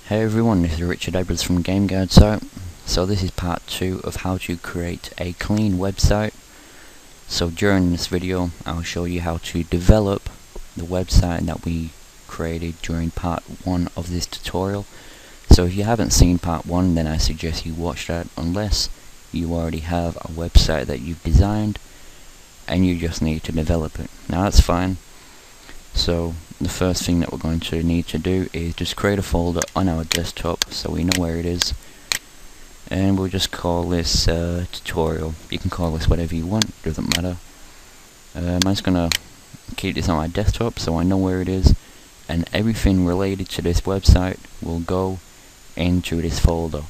Hey everyone, this is Richard Edwards from GameGuideSite. So this is part 2 of how to create a clean website. So during this video I'll show you how to develop the website that we created during part 1 of this tutorial. So if you haven't seen part 1, then I suggest you watch that, unless you already have a website that you've designed and you just need to develop it. Now that's fine. So the first thing that we're going to need to do is just create a folder on our desktop so we know where it is, and we'll just call this tutorial. You can call this whatever you want, doesn't matter. I'm just gonna keep this on my desktop so I know where it is, and everything related to this website will go into this folder.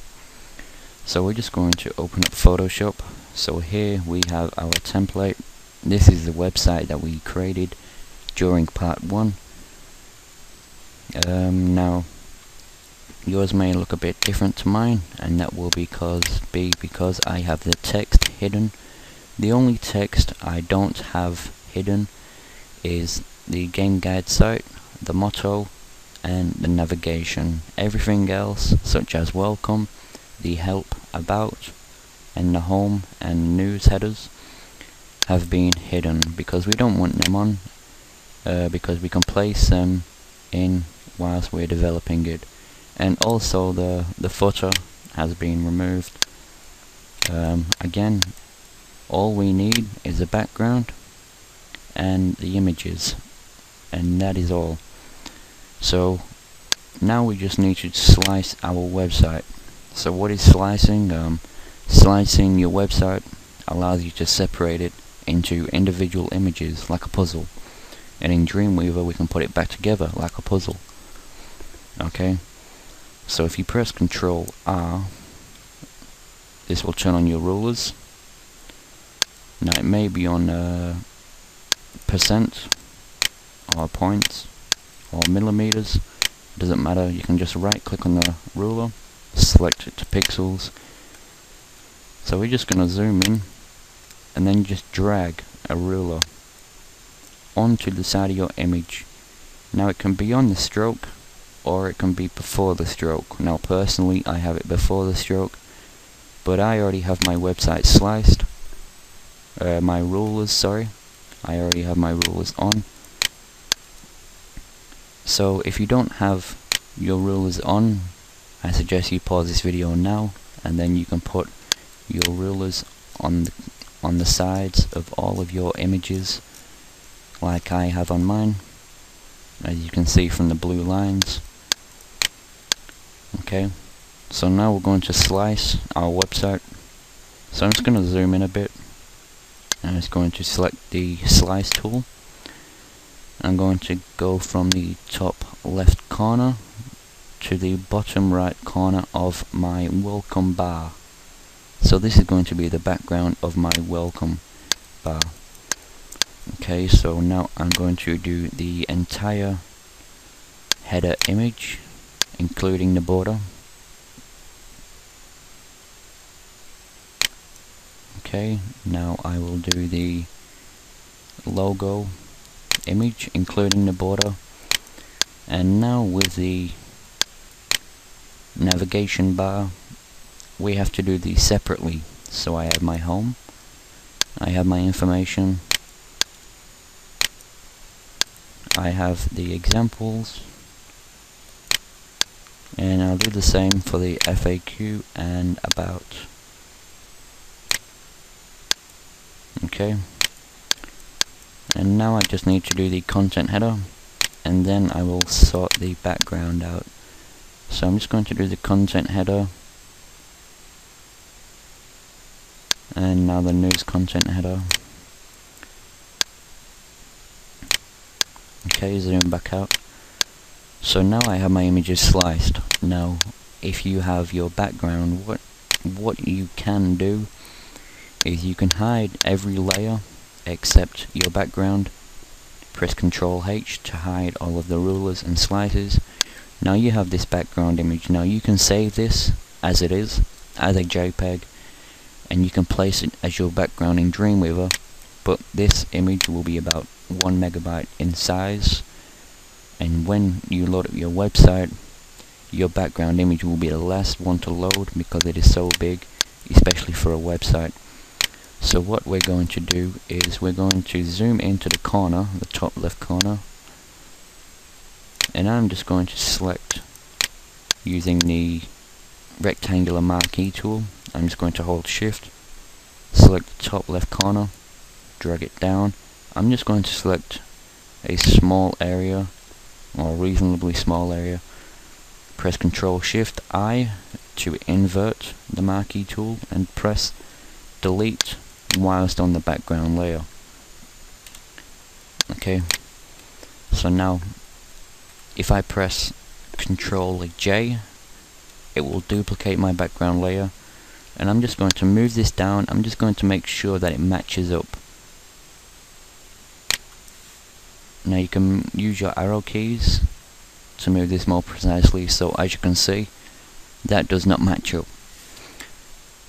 So we're just going to open up Photoshop. So here we have our template. This is the website that we created during part 1. Now yours may look a bit different to mine, and that will be because I have the text hidden. The only text I don't have hidden is the game guide site, the motto, and the navigation. Everything else, such as welcome, the help, about, and the home and news headers, have been hidden because we don't want them on, because we can place them in whilst we're developing it. And also the footer has been removed. Again, all we need is a background and the images, and that is all. So now we just need to slice our website. So what is slicing? Slicing your website allows you to separate it into individual images like a puzzle, and in Dreamweaver we can put it back together like a puzzle. Okay, so if you press Ctrl R, this will turn on your rulers. Now it may be on percent or points or millimeters, doesn't matter. You can just right click on the ruler, select it to pixels. So we're just going to zoom in, and then just drag a ruler onto the side of your image. Now it can be on the stroke or it can be before the stroke. Now personally I have it before the stroke, but I already have my website sliced. My rulers, sorry, I already have my rulers on. So if you don't have your rulers on, I suggest you pause this video now, and then you can put your rulers on the sides of all of your images, like I have on mine, as you can see from the blue lines. Okay, so now we're going to slice our website. So I'm just going to zoom in a bit, and I'm just going to select the slice tool. I'm going to go from the top left corner to the bottom right corner of my welcome bar. So this is going to be the background of my welcome bar. Okay, so now I'm going to do the entire header image, including the border. Okay, now I will do the logo image, including the border. And now with the navigation bar, we have to do these separately. So I have my home, I have my information, I have the examples, and I'll do the same for the FAQ and about. Okay, and now I just need to do the content header, and then I will sort the background out. So I'm just going to do the content header, and now the news content header. Okay, zoom back out. So now I have my images sliced. Now if you have your background, what you can do is you can hide every layer except your background. Press Ctrl H to hide all of the rulers and slices. Now you have this background image. Now you can save this as it is, as a JPEG, and you can place it as your background in Dreamweaver, but this image will be about 1 megabyte in size, and when you load up your website your background image will be the last one to load because it is so big, especially for a website. So what we're going to do is we're going to zoom into the corner, the top left corner, and I'm just going to select using the rectangular marquee tool. I'm just going to hold shift, select the top left corner, drag it down. I'm just going to select a small area, or a reasonably small area. Press Ctrl Shift I to invert the marquee tool, and press delete whilst on the background layer. Okay, so now if I press Ctrl J, it will duplicate my background layer, and I'm just going to move this down. I'm just going to make sure that it matches up. Now you can use your arrow keys to move this more precisely, so as you can see, that does not match up.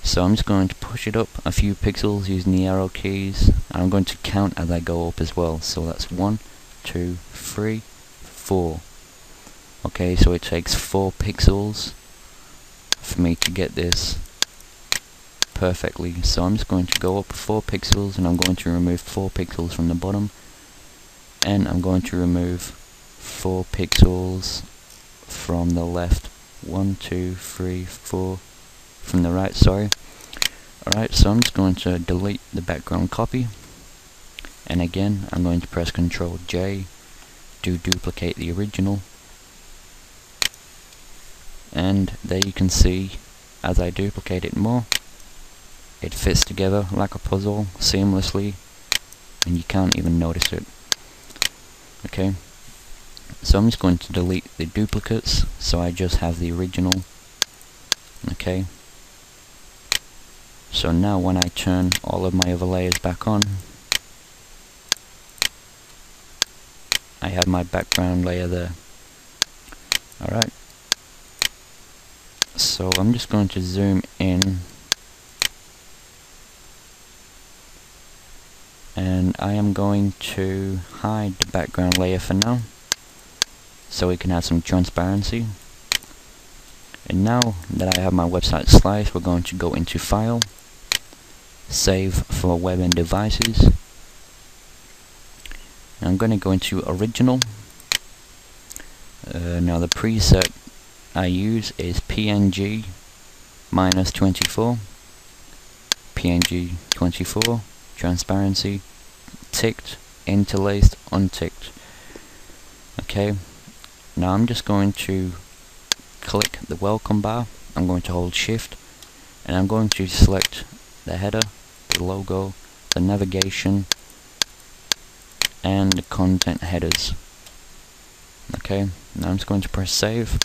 So I'm just going to push it up a few pixels using the arrow keys, and I'm going to count as I go up as well. So that's 1, 2, 3, 4. Okay, so it takes 4 pixels for me to get this perfectly. So I'm just going to go up 4 pixels, and I'm going to remove 4 pixels from the bottom, and I'm going to remove 4 pixels from the left. 1, 2, 3, 4 from the right, sorry. Alright, so I'm just going to delete the background copy, and again I'm going to press Ctrl J to duplicate the original, and there you can see, as I duplicate it more, it fits together like a puzzle seamlessly, and you can't even notice it. Okay, so I'm just going to delete the duplicates, so I just have the original. Okay, so now when I turn all of my other layers back on, I have my background layer there. Alright, so I'm just going to zoom in, and I am going to hide the background layer for now, so we can have some transparency. And now that I have my website sliced, we're going to go into File, Save for Web and Devices. And I'm going to go into Original. Now the preset I use is PNG -24, PNG 24, transparency, ticked, interlaced, unticked. Okay, now I'm just going to click the welcome bar. I'm going to hold shift, and I'm going to select the header, the logo, the navigation, and the content headers. Okay, now I'm just going to press save,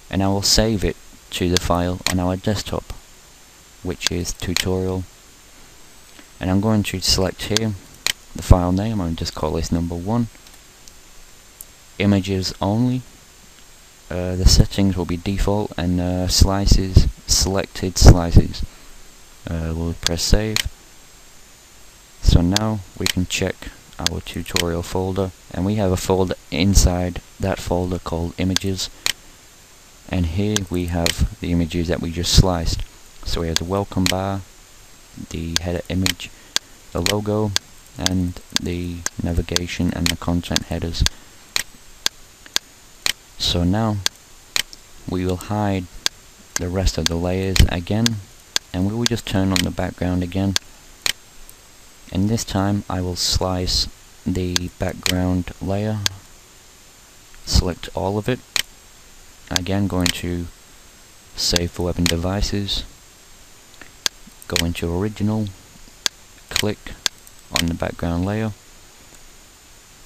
and I will save it to the file on our desktop, which is tutorial. And I'm going to select here the file name. I'll just call this number 1. Images only. The settings will be default, and slices, selected slices. We'll press save. So now we can check our tutorial folder, and we have a folder inside that folder called images, and here we have the images that we just sliced. So we have the welcome bar, the header image, the logo, and the navigation and the content headers. So now we will hide the rest of the layers again, and we will just turn on the background again, and this time I will slice the background layer, select all of it, again going to Save for Web and Devices, go into Original, click on the background layer,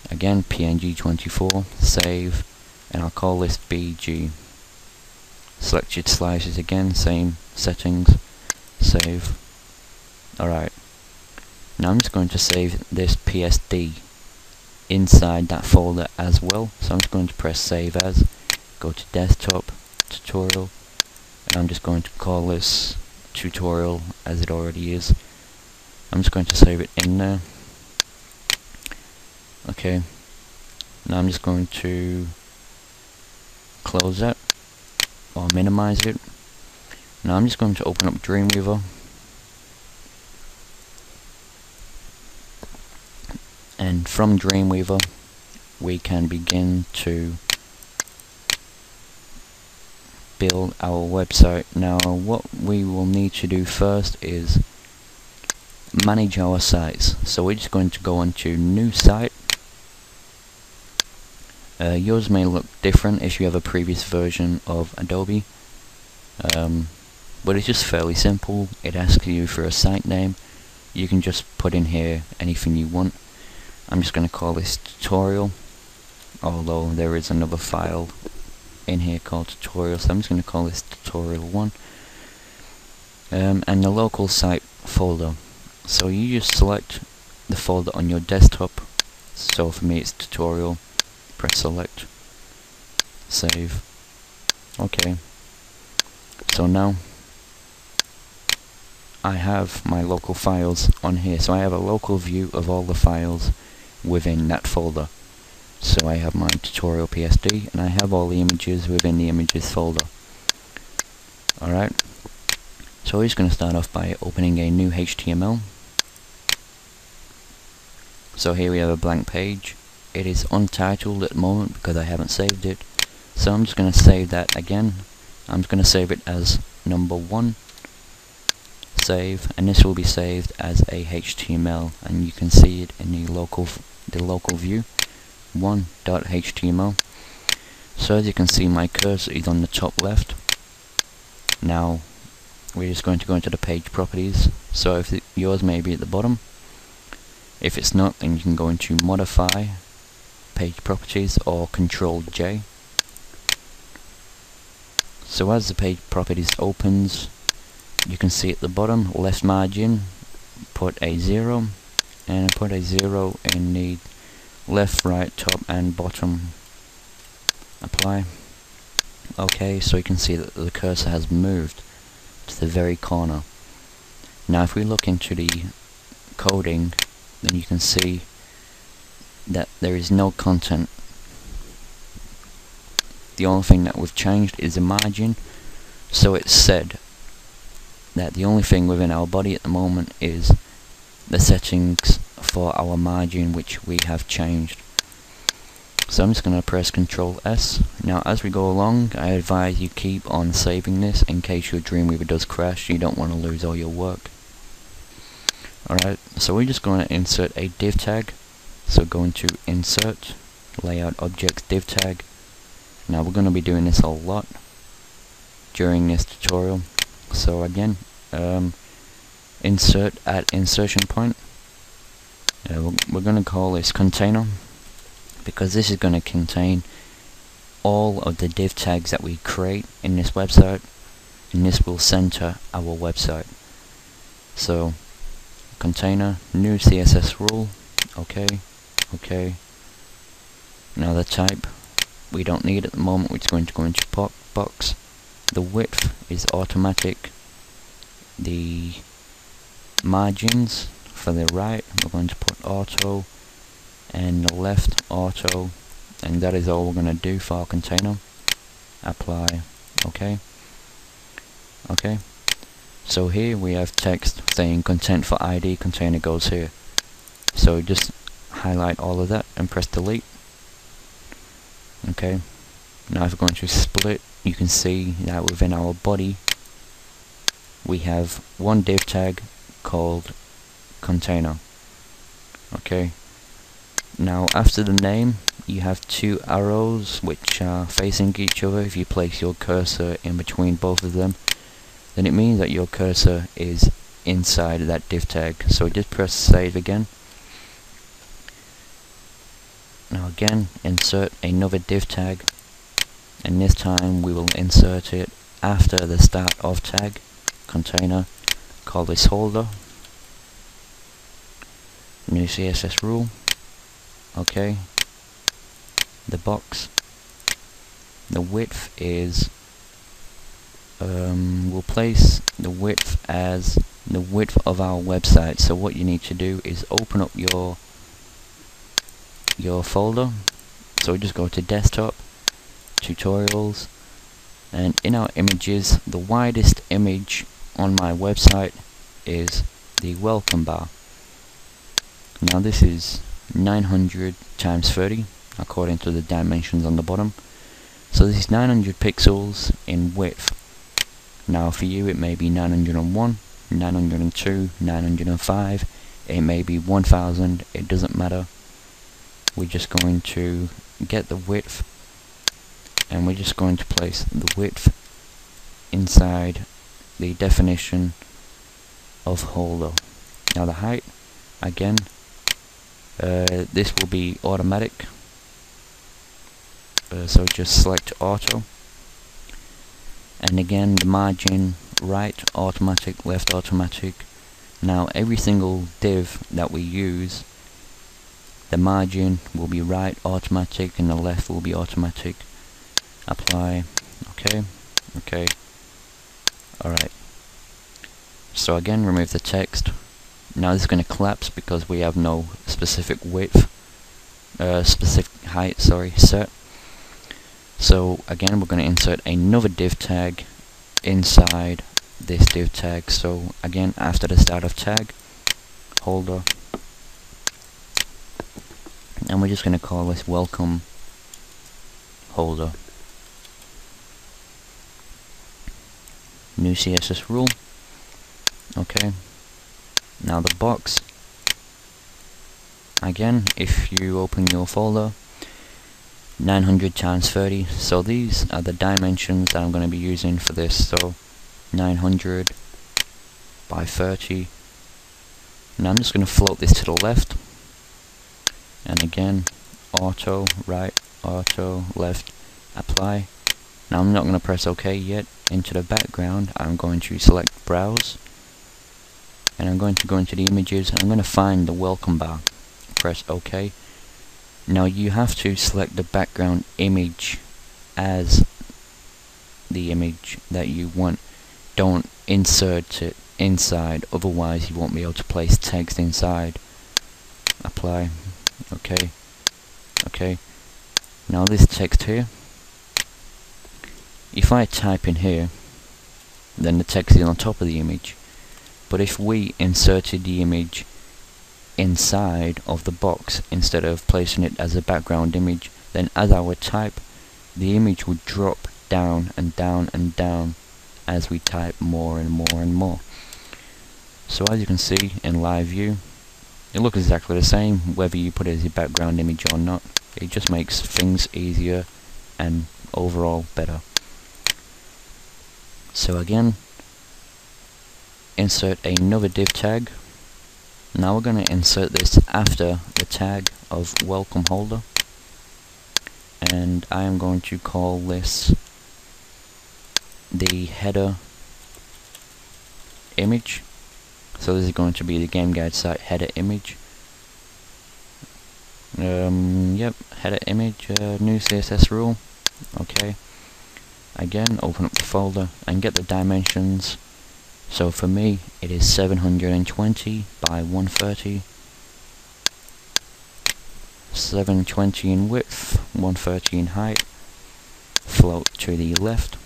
again PNG 24, save, and I'll call this BG. Selected slices again, same settings, save. Alright, now I'm just going to save this PSD inside that folder as well, so I'm just going to press save as, go to desktop, tutorial, and I'm just going to call this tutorial as it already is. I'm just going to save it in there. Okay, now I'm just going to close that, or minimize it. Now I'm just going to open up Dreamweaver, and from Dreamweaver we can begin to build our website. Now what we will need to do first is manage our sites. So we're just going to go onto new site. Yours may look different if you have a previous version of Adobe, but it's just fairly simple. It asks you for a site name. You can just put in here anything you want. I'm just going to call this tutorial, although there is another file in here called tutorial, so I'm just going to call this tutorial 1. And the local site folder. So you just select the folder on your desktop. So for me it's tutorial. Press select, save. Okay. So now I have my local files on here. So I have a local view of all the files within that folder. So I have my tutorial PSD and I have all the images within the images folder. Alright. So we're just going to start off by opening a new HTML. So here we have a blank page. It is untitled at the moment because I haven't saved it. So I'm just going to save that again. I'm going to save it as number 1. Save, and this will be saved as a HTML, and you can see it in the local view 1.html. So as you can see, my cursor is on the top left. Now we're just going to go into the page properties. So if yours may be at the bottom. If it's not, then you can go into modify, page properties, or Control J. So as the page properties opens, you can see at the bottom left margin, put a 0, and put a 0 in the left, right, top and bottom. Apply. Okay, so you can see that the cursor has moved to the very corner. Now if we look into the coding, then you can see that there is no content. The only thing that we've changed is the margin. So it's said that the only thing within our body at the moment is the settings for our margin, which we have changed. So I'm just going to press Ctrl S. Now as we go along, I advise you keep on saving this in case your Dreamweaver does crash. You don't want to lose all your work. Alright, so we're just going to insert a div tag. So go into Insert, Layout Objects, Div Tag. Now we're going to be doing this a lot during this tutorial. So again, insert at insertion point. We're going to call this container, because this is going to contain all of the div tags that we create in this website, and this will center our website. So container, new CSS rule, okay, okay. Now the type, we don't need at the moment, we're just going to go into box. The width is automatic. The margins for the right, we're going to put auto, and the left auto, and that is all we're going to do for our container. Apply, okay, okay. So here we have text saying content for ID, container goes here. So just highlight all of that and press delete. Okay. Now if we're going to split, you can see that within our body we have one div tag called container. Okay. Now after the name, you have two arrows which are facing each other. If you place your cursor in between both of them, then it means that your cursor is inside that div tag. So just press save again. Now again, insert another div tag, and this time we will insert it after the start of tag, container, call this holder, new CSS rule, okay. The box, the width is, we'll place the width as the width of our website. So what you need to do is open up your folder. So we just go to desktop, tutorials, And in our images, the widest image on my website is the welcome bar. Now this is 900 times 30 according to the dimensions on the bottom. So this is 900 pixels in width. Now for you it may be 901, 902, 905, it may be 1000, it doesn't matter. We're just going to get the width, and we're just going to place the width inside the definition of holder. Now the height, again, this will be automatic, so just select auto, and again the margin, right automatic, left automatic. Now every single div that we use, the margin will be right automatic and the left will be automatic. Apply, okay, alright. So again, remove the text. Now this is going to collapse because we have no specific width, specific height, sorry, set. So again, we're going to insert another div tag inside this div tag. So again, after the start of tag, holder, and we're just going to call this welcome holder. New CSS rule. Okay. Now the box. Again, if you open your folder, 900 times 30. So these are the dimensions that I'm going to be using for this. So 900 by 30. Now I'm just going to float this to the left. And again, auto, right, auto, left, apply. Now I'm not going to press OK yet. Into the background, I'm going to select browse. And I'm going to go into the images, and I'm going to find the welcome bar. Press OK. Now you have to select the background image as the image that you want. Don't insert it inside, otherwise you won't be able to place text inside. Apply. Okay. Okay. Now this text here, if I type in here, then the text is on top of the image. But if we inserted the image inside of the box instead of placing it as a background image, then as I would type, the image would drop down and down and down as we type more and more and more. So as you can see in live view, it looks exactly the same whether you put it as a background image or not. It just makes things easier and overall better. So again, insert another div tag. Now we're going to insert this after the tag of welcome holder, and I am going to call this the header image. So this is going to be the GameGuideSite header image. Yep, header image, new CSS rule. Okay. Again, open up the folder and get the dimensions. So for me, it is 720 by 130. 720 in width, 130 in height. Float to the left.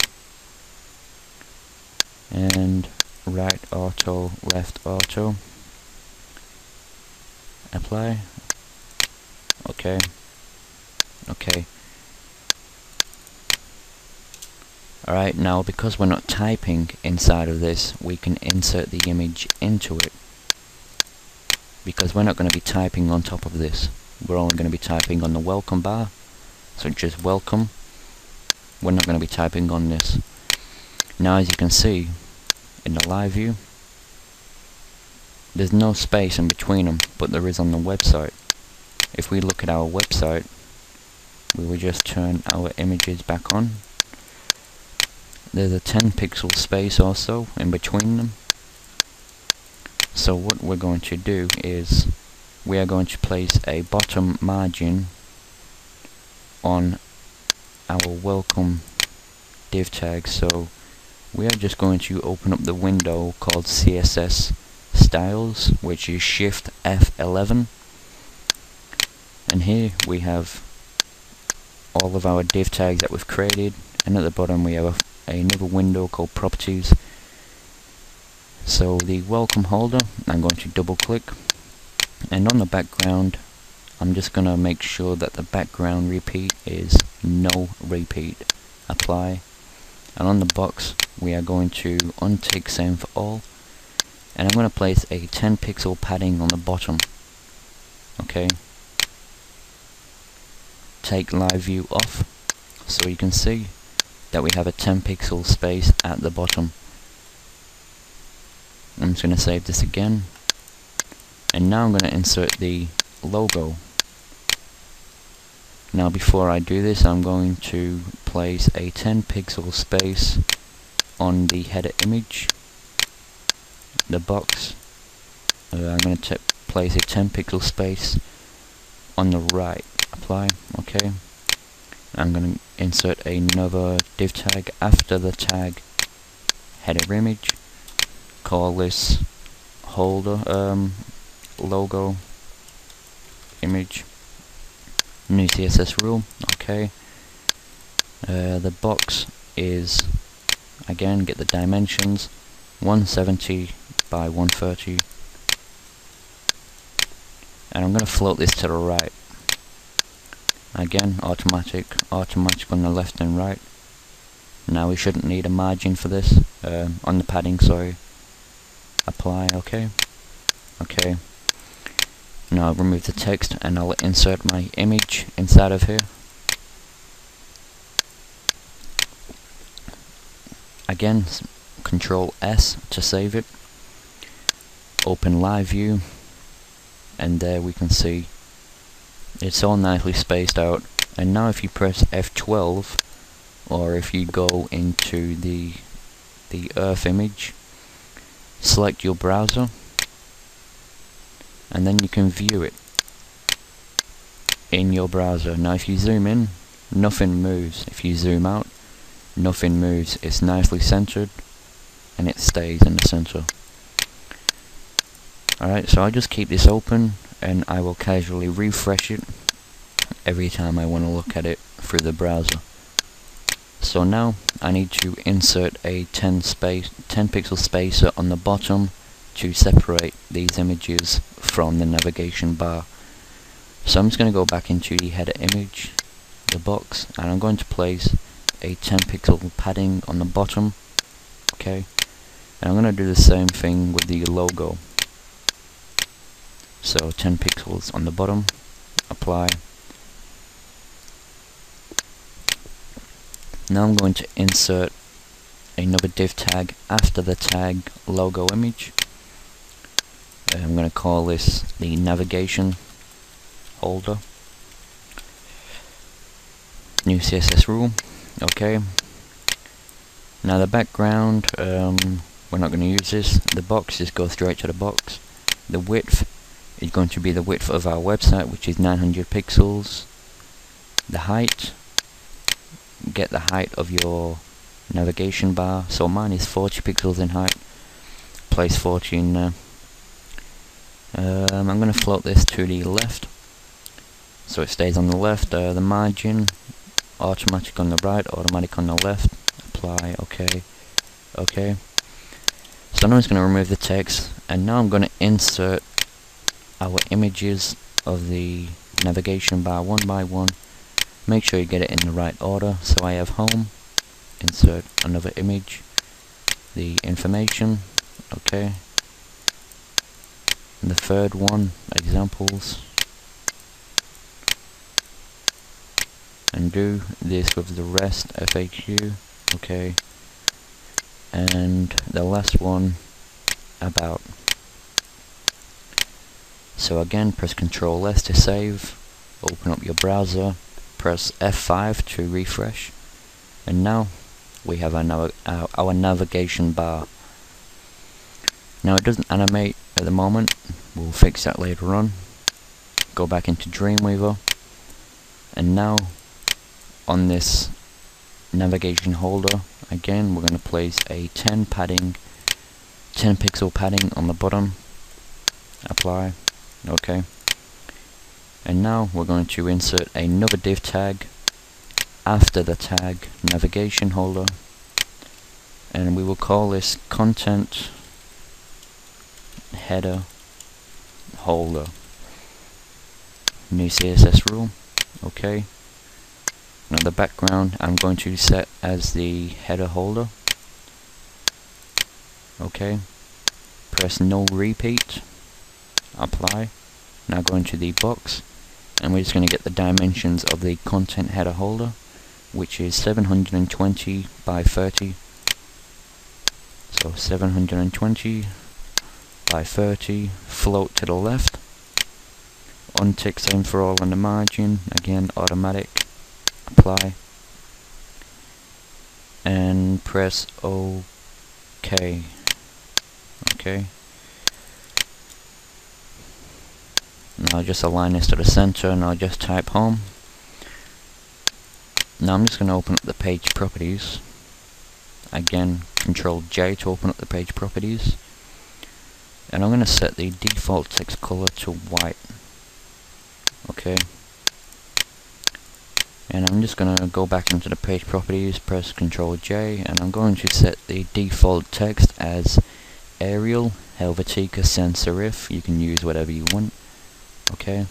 And right auto, left auto. Apply. Okay. Okay. Alright, now because we're not typing inside of this, we can insert the image into it. Because we're not going to be typing on top of this. We're only going to be typing on the welcome bar. So just welcome. We're not going to be typing on this. Now as you can see, in the live view, there's no space in between them, but there is on the website. If we look at our website, we will just turn our images back on. There's a 10 pixel space also in between them. So what we're going to do is we are going to place a bottom margin on our welcome div tag. So we are just going to open up the window called CSS styles, which is Shift F11, and here we have all of our div tags that we've created, and at the bottom we have another window called properties. So the welcome holder, I'm going to double click, and on the background I'm just going to make sure that the background repeat is no repeat. Apply. And on the box we are going to untick same for all, and I'm going to place a 10 pixel padding on the bottom. Okay. Take live view off so you can see that we have a 10 pixel space at the bottom. I'm just going to save this again, and now I'm going to insert the logo. Now before I do this, I'm going to place a 10 pixel space on the header image, the box. I'm going to place a 10 pixel space on the right. Apply. Okay. I'm going to insert another div tag after the tag header image. Call this holder logo image. New CSS rule. Okay. The box is, again, get the dimensions 170 by 130, and I'm going to float this to the right. Again, automatic on the left and right. Now we shouldn't need a margin for this, on the padding, sorry. Apply. Okay. Okay. Now I'll remove the text and I'll insert my image inside of here. Again, Control S to save it. Open live view, and there we can see it's all nicely spaced out. And now if you press F12, or if you go into the Earth image, select your browser, and then you can view it in your browser. Now if you zoom in, nothing moves. If you zoom out, nothing moves. It's nicely centered and it stays in the center. Alright, so I'll just keep this open and I will casually refresh it every time I want to look at it through the browser. So now I need to insert a 10 pixel spacer on the bottom to separate these images from the navigation bar. So I'm just going to go back into the header image, the box, and I'm going to place a 10 pixel padding on the bottom. Okay, and I'm going to do the same thing with the logo. So 10 pixels on the bottom, apply. Now I'm going to insert another div tag after the tag logo image. I'm going to call this the navigation holder. New CSS rule. Okay. Now the background, we're not going to use this. The box, just go straight to the box. The width is going to be the width of our website, which is 900 pixels. The height, get the height of your navigation bar. So mine is 40 pixels in height. Place 40 in there. I'm going to float this to the left, so it stays on the left. The margin, automatic on the right, automatic on the left. Apply. Okay. Okay. So now I'm just going to remove the text, and now I'm going to insert our images of the navigation bar one by one. Make sure you get it in the right order. So I have home, insert another image, the information. Okay. And the third one, examples, and do this with the rest, FAQ. Okay. And the last one, about. So again, press Ctrl S to save, open up your browser, press F5 to refresh, and now we have our navigation bar. Now it doesn't animate at the moment, we'll fix that later on. Go back into Dreamweaver, and now on this navigation holder, again we're going to place a 10 pixel padding on the bottom. Apply. Okay. And now we're going to insert another div tag after the tag navigation holder. and we will call this content header holder. New CSS rule. Okay. Now the background I'm going to set as the header holder. Okay. Press no repeat. Apply. Now go into the box, and we're just going to get the dimensions of the content header holder, which is 720 by 30. So 720 by 30, float to the left, untick same for all on the margin, again automatic, apply, and press OK. Okay. Now I'll just align this to the center, and I'll just type home. Now I'm just going to open up the page properties. Again, Control J to open up the page properties. And I'm going to set the default text color to white. Okay. And I'm just going to go back into the page properties, press Control J, and I'm going to set the default text as Arial, Helvetica, Sans Serif. You can use whatever you want. Okay.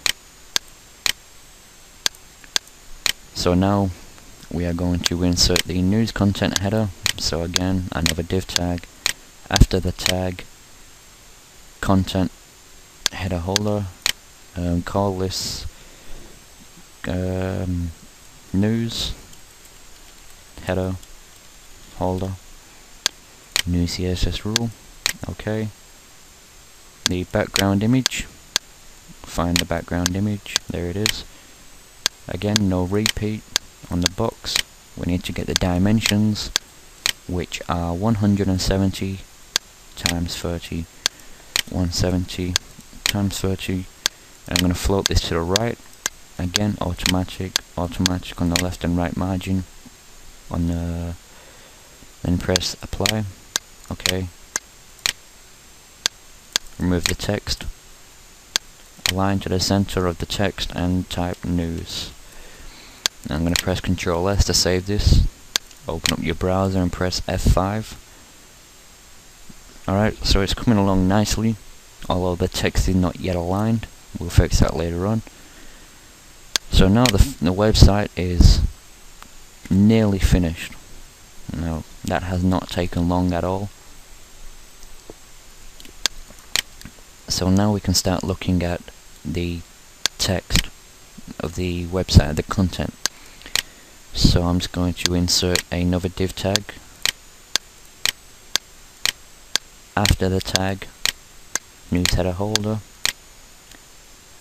So now we are going to insert the news content header. So again, another div tag. After the tag, content header holder. Call this news header holder. New CSS rule. Okay. The background image. Find the background image. There it is. Again, no repeat on the box. We need to get the dimensions, which are 170 times 30. 170 times 30. And I'm going to float this to the right. Again, automatic on the left and right margin. On the then press apply. Okay. Remove the text. Align to the center of the text and type news. Now I'm going to press Ctrl S to save this. Open up your browser and press F5. Alright, so it's coming along nicely, although the text is not yet aligned. We'll fix that later on. So now the website is nearly finished. Now that has not taken long at all. So now we can start looking at the text of the website, the content. So I'm just going to insert another div tag. After the tag, news header holder,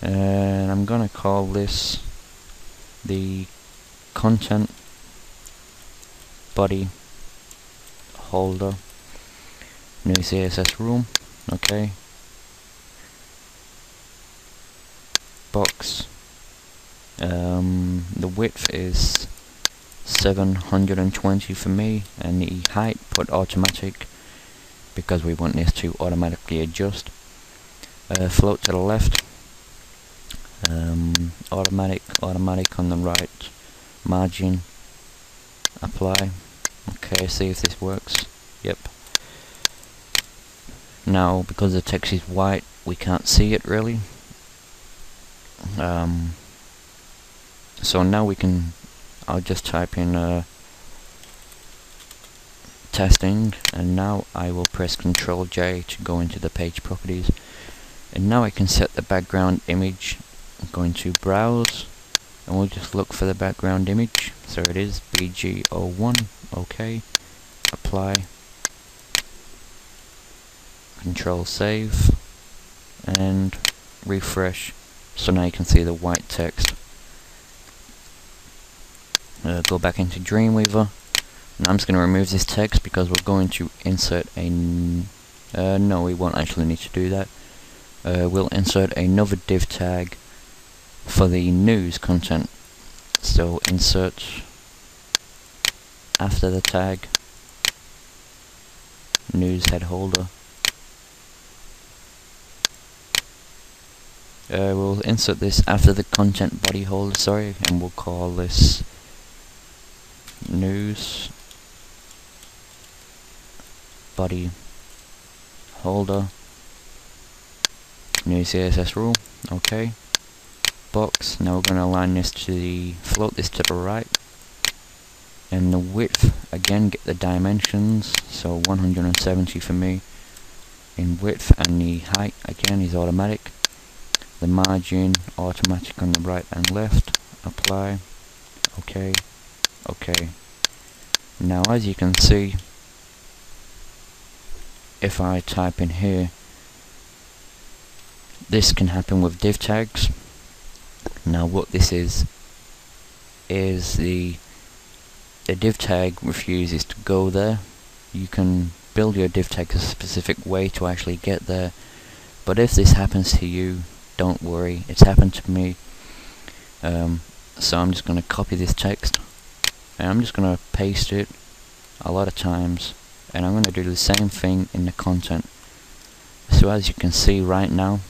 and I'm gonna call this the content body holder. New CSS rule. Okay. Box. The width is 720 for me, and the height put automatic because we want this to automatically adjust. Float to the left. Automatic on the right margin. Apply. Okay, see if this works. Yep. Now, because the text is white, we can't see it really. So now we can, I'll just type in testing, and now I will press Ctrl J to go into the page properties, and now I can set the background image. I'm going to browse, and we'll just look for the background image. So it is BG01. Okay, apply, Control save, and refresh. So now you can see the white text. Go back into Dreamweaver. And I'm just going to remove this text because we're going to insert a... no, we won't actually need to do that. We'll insert another div tag for the news content. So insert after the tag, news head holder. We'll insert this after the content body holder, sorry, and we'll call this news body holder, new CSS rule, okay. Box, now we're going to align this to the, float this to the right, and the width, again get the dimensions, so 170 for me in width, and the height again is automatic, the margin automatic on the right and left, apply, okay, okay. Now as you can see, if I type in here, this can happen with div tags. Now what this is the div tag refuses to go there. You can build your div tag a specific way to actually get there, but if this happens to you, don't worry, it's happened to me. So I'm just going to copy this text, and I'm just going to paste it a lot of times, and I'm going to do the same thing in the content. So as you can see right now,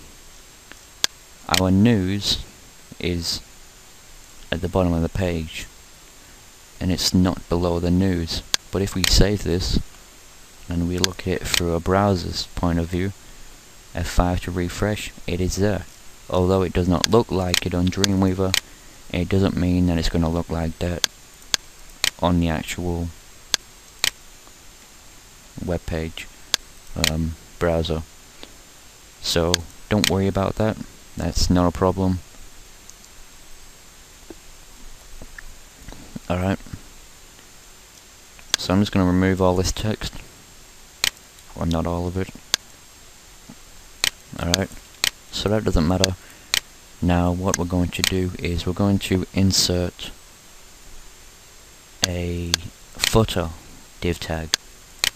our news is at the bottom of the page, and it's not below the news. But if we save this and we look at it through a browser's point of view, F5 to refresh, it is there. Although it does not look like it on Dreamweaver, it doesn't mean that it's going to look like that on the actual web page browser. So don't worry about that, that's not a problem. Alright, so I'm just going to remove all this text, or not all of it. Alright, so that doesn't matter. Now what we're going to do is we're going to insert a footer div tag.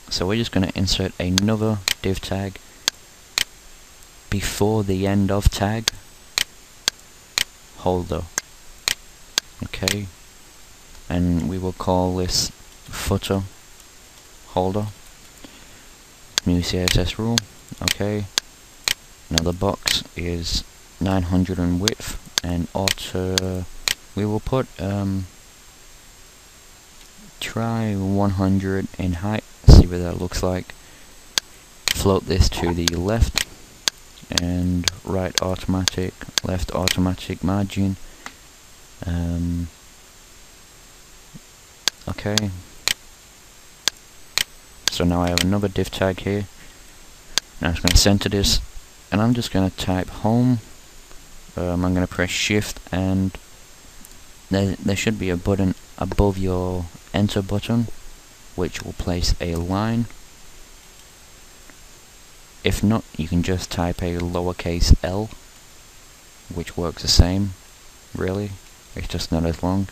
So we're just going to insert another div tag before the end of tag holder, okay, and we will call this footer holder, new CSS rule, okay. Now the box is 900 in width, and we will put try 100 in height, see what that looks like. Float this to the left, and right automatic, left automatic margin, okay. So now I have another div tag here. Now I'm just going to center this, and I'm just going to type home. I'm going to press shift, and there should be a button above your enter button which will place a line. If not, you can just type a lowercase l, which works the same, really, it's just not as long.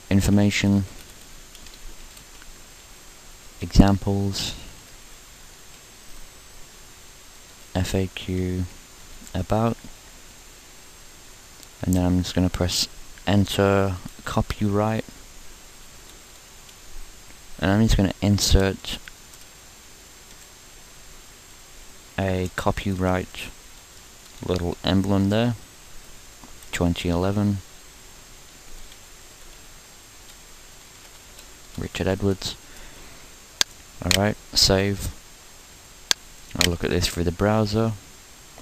Information, examples, FAQ, about, and then I'm just going to press enter copyright, and I'm just going to insert a copyright little emblem there, 2011, Richard Edwards. Alright, save. I'll look at this through the browser,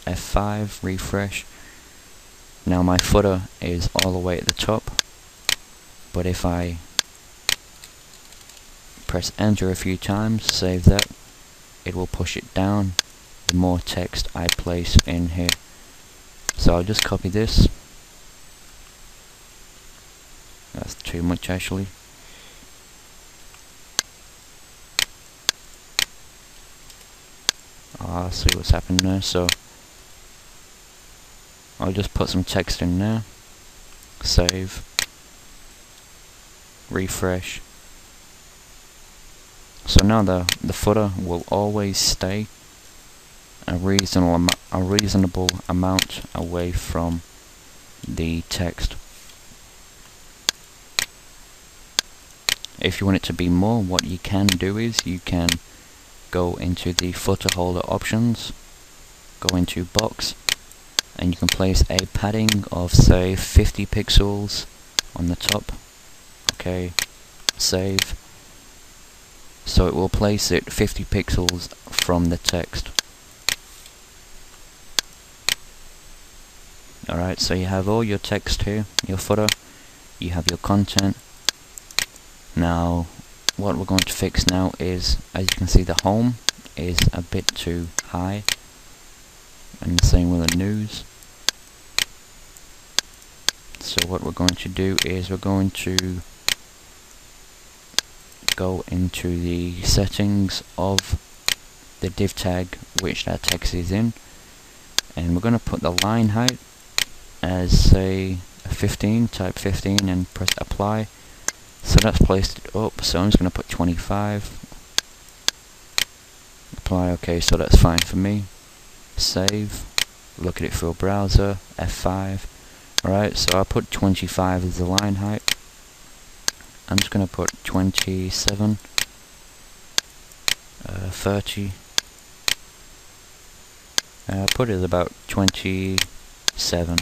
F5, refresh. Now my footer is all the way at the top, but if I press enter a few times, save that, it will push it down the more text I place in here. So I'll just copy this. That's too much actually. I'll see what's happened there. So I'll just put some text in there, save, refresh. So now the footer will always stay a reasonable amount away from the text. If you want it to be more, what you can do is you can go into the footer holder options, go into box, and you can place a padding of say 50 pixels on the top. Okay, save. so it will place it 50 pixels from the text. Alright, so you have all your text here, your footer, you have your content. Now what we're going to fix now is, as you can see, the home is a bit too high, and the same with the news. So what we're going to do is we're going to go into the settings of the div tag which that text is in, and we're going to put the line height as, say, a 15, type 15, and press apply. So that's placed it up, so I'm just going to put 25. Apply, okay, so that's fine for me. Save, look at it through a browser, F5. Alright, so I put 25 as the line height. I'm just going to put 27, 30. I put it as about 27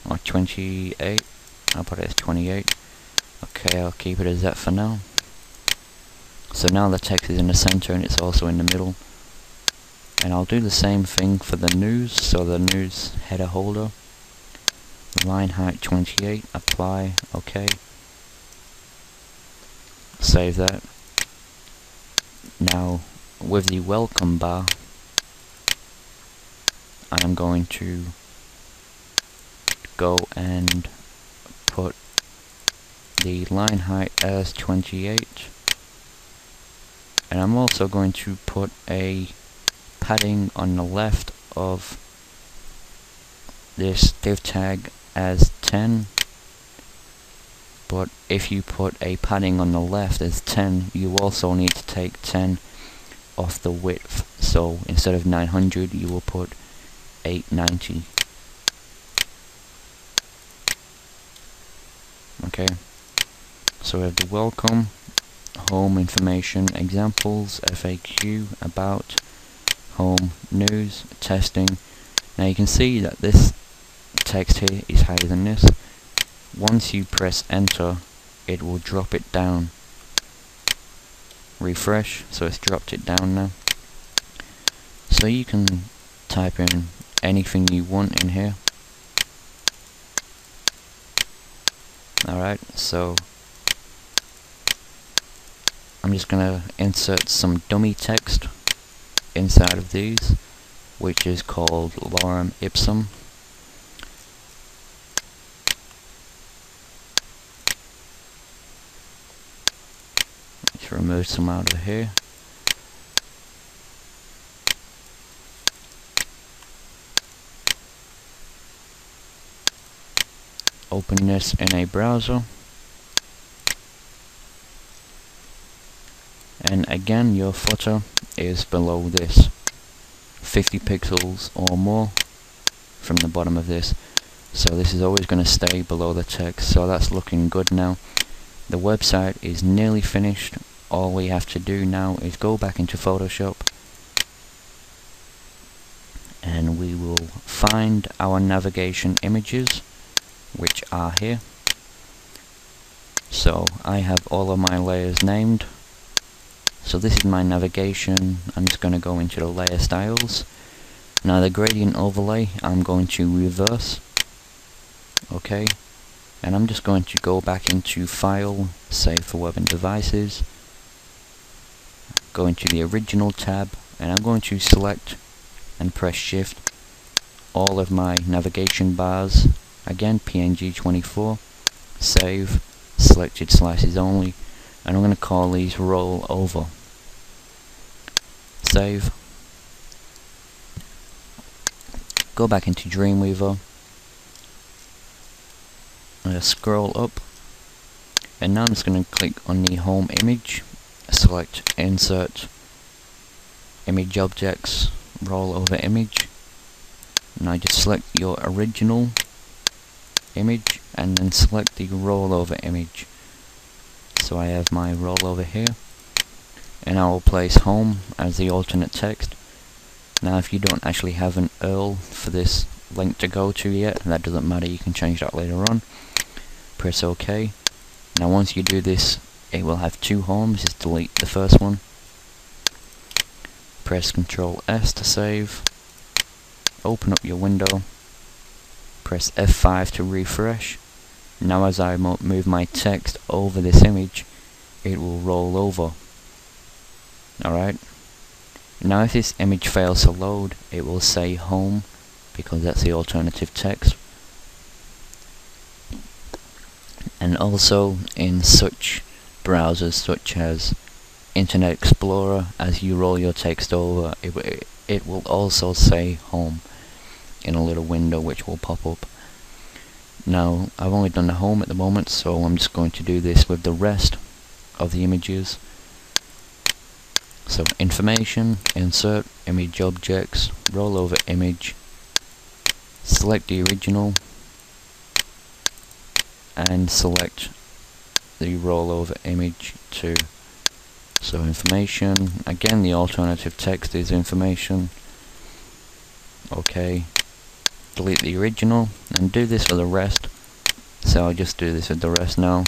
or 28. I'll put it as 28. Okay, I'll keep it as that for now. So now the text is in the center and it's also in the middle. And I'll do the same thing for the news, so the news header holder. Line height 28, apply, okay. Save that. Now with the welcome bar, I am going to go and put the line height as 28, and I'm also going to put a padding on the left of this div tag as 10. But if you put a padding on the left as 10, you also need to take 10 off the width. So instead of 900, you will put 890. Okay, so we have the welcome, home information, examples, FAQ, about, home, news, testing. Now you can see that this text here is higher than this. Once you press enter, it will drop it down. Refresh, so it's dropped it down now. So you can type in anything you want in here. Alright, so I'm just gonna insert some dummy text inside of these, which is called lorem ipsum. Let's remove some out of here. Open this in a browser, and again your footer is below this, 50 pixels or more from the bottom of this, so this is always going to stay below the text. So that's looking good now. The website is nearly finished. All we have to do now is go back into Photoshop, and we will find our navigation images, which are here. So I have all of my layers named. So this is my navigation. I'm just going to go into the layer styles. Now the gradient overlay I'm going to reverse. Okay, and I'm just going to go back into File, Save for Web and Devices, go into the Original tab, and I'm going to select and press Shift all of my navigation bars. Again, PNG 24, save, selected slices only, and I'm going to call these roll over. Save. Go back into Dreamweaver, scroll up, and now I'm just going to click on the home image, select insert, image objects, roll over image. Now just select your original image and then select the rollover image. So I have my rollover here, and I will place home as the alternate text. Now if you don't actually have an URL for this link to go to yet, that doesn't matter, you can change that later on. Press OK. Now once you do this, it will have two homes. Just delete the first one. Press Ctrl S to save. Open up your window. Press F5 to refresh. Now as I move my text over this image, it will roll over. Alright. Now if this image fails to load, it will say home, because that's the alternative text. And also in such browsers such as Internet Explorer, as you roll your text over, it will also say home in a little window which will pop up. Now I've only done the home at the moment, so I'm just going to do this with the rest of the images. So information, insert, image objects, roll over image, select the original, and select the rollover image too. So information, again the alternative text is information. Okay, delete the original, and do this for the rest. So I'll just do this with the rest now.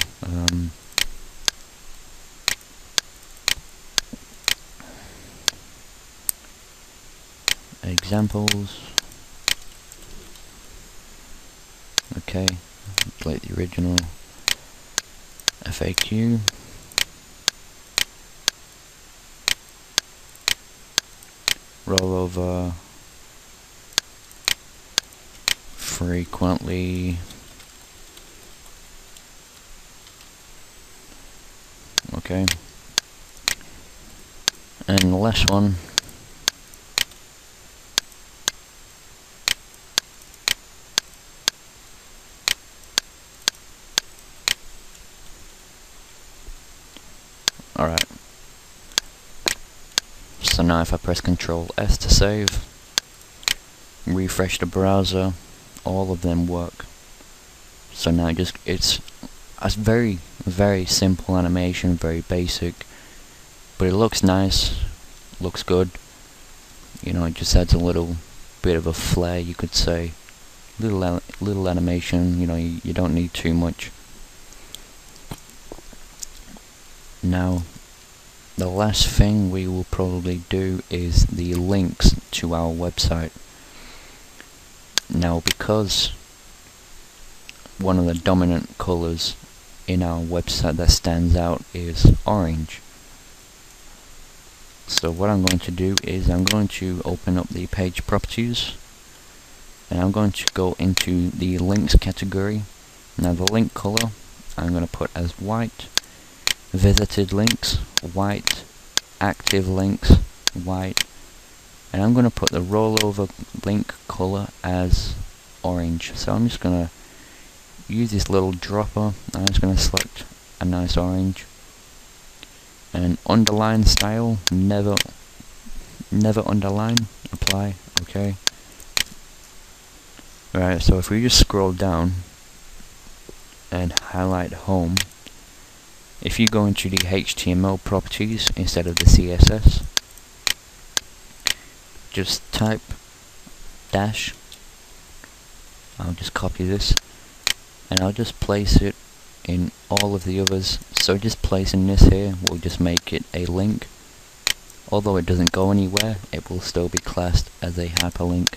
Examples. Okay, delete the original. FAQ. Rollover frequently. Okay. And the last one. Alright. So now if I press Ctrl S to save, refresh the browser, all of them work. So now it's a very, very simple animation, very basic, but it looks nice, looks good. You know, it just adds a little bit of a flair, you could say. Little animation, you know, you don't need too much. Now, the last thing we will probably do is the links to our website. Now, because one of the dominant colors in our website that stands out is orange, so what I'm going to do is I'm going to open up the page properties, and I'm going to go into the links category. Now the link color I'm going to put as white, visited links white, active links white, and I'm going to put the rollover link color as orange. So I'm just going to use this little dropper, and I'm just going to select a nice orange. And underline style, never underline, apply. Okay. Right, so if we just scroll down and highlight home, if you go into the HTML properties instead of the CSS, just type dash, I'll just copy this, and I'll just place it in all of the others. So just placing this here will just make it a link. Although it doesn't go anywhere, it will still be classed as a hyperlink.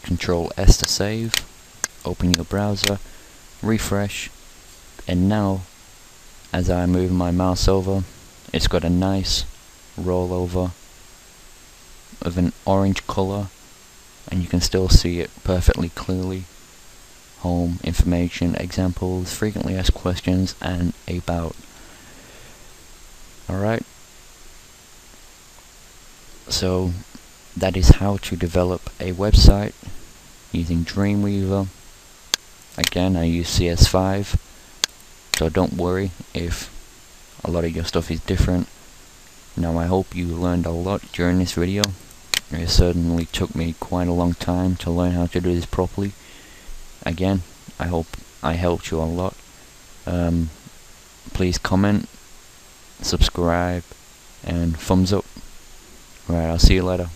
Ctrl S to save, open your browser, refresh, and now as I move my mouse over, it's got a nice rollover of an orange color, and you can still see it perfectly clearly. Home, information, examples, frequently asked questions, and about. Alright, so that is how to develop a website using Dreamweaver. Again, I use CS5, so don't worry if a lot of your stuff is different. Now I hope you learned a lot during this video. It certainly took me quite a long time to learn how to do this properly. Again, I hope I helped you a lot. Please comment, subscribe, and thumbs up. Alright, I'll see you later.